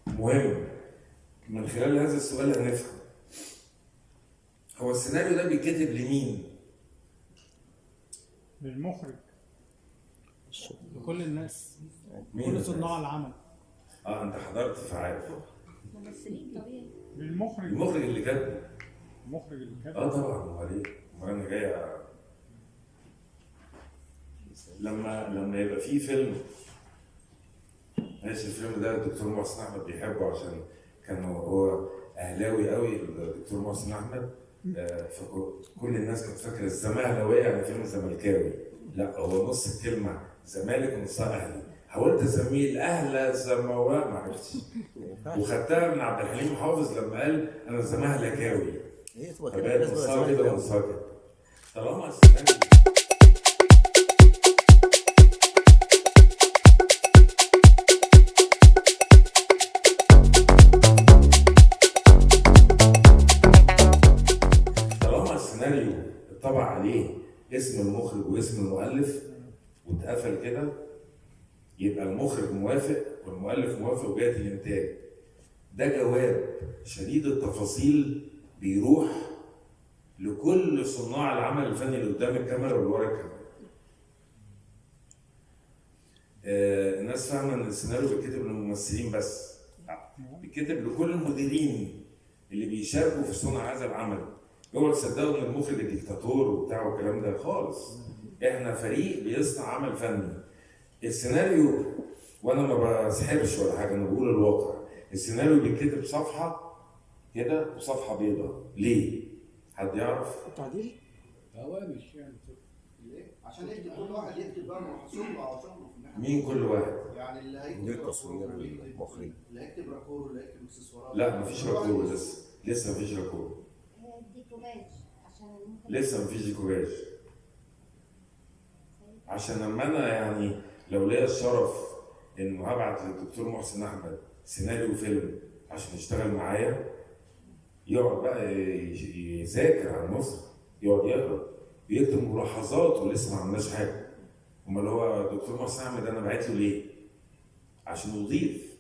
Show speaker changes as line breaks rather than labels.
مهم. من خلال هذا السؤال هنفهم هو السيناريو ده بيتكتب لمين؟
للمخرج، لكل الناس،
مين
كل
الناس؟
صناع العمل.
انت حضرت فعارف.
ممثلين طبيعي.
للمخرج،
المخرج اللي كاتبه.
المخرج اللي كاتب.
طبعا، امال ايه؟ امال انا جاي لما يبقى في فيلم، ماشي الفيلم ده الدكتور محسن احمد بيحبه عشان كان هو اهلاوي قوي الدكتور محسن احمد. فكل الناس كانت فاكره الزمهلاويه يعني فيلم زملكاوي. لا، هو نص الكلمه زمالك ونصها اهلي. حاولت اسميه الاهلى الزمواه ما عرفتش، وخدتها من عبد الحليم حافظ لما قال انا زمهلكاوي. فبقت نصها كده ونصها كده. طالما السيناريو اتطبع عليه اسم المخرج واسم المؤلف واتقفل كده، يبقى المخرج موافق والمؤلف موافق وجهة الانتاج. ده جواب شديد التفاصيل بيروح لكل صناع العمل الفني اللي قدام الكاميرا واللي ورا الكاميرا. الناس فاهمه ان السيناريو بيتكتب للممثلين بس، بيتكتب لكل المديرين اللي بيشاركوا في صنع هذا العمل. اوعوا تصدقوا ان المخرج ديكتاتور وبتاع والكلام ده خالص. احنا فريق بيصنع عمل فني. السيناريو وانا ما بسحبش ولا حاجه، انا بقول الواقع. السيناريو بيتكتب صفحه كده وصفحه بيضاء. ليه؟ حد يعرف؟
التعديل؟
هوامش يعني
ليه؟ عشان يكتب كل واحد يكتب بقى محاسبه على شغله في الناحيه.
مين كل واحد؟
يعني اللي هيكتب
مدير تصوير، المخرج،
اللي هيكتب راكور، اللي هيكتب اكسسوارات.
لا مفيش راكور، لسه مفيش راكور.
ديكوباج عشان
لسه مفيش ديكوباج. عشان لما انا يعني لو ليا الشرف انه هبعت للدكتور محسن احمد سيناريو فيلم عشان يشتغل معايا، يقعد بقى يذاكر عن مصر، يقعد يقرا، بيكتب ملاحظات ولسه ما عملناش حاجه. امال هو الدكتور محسن احمد انا بعت له ليه؟ عشان يضيف.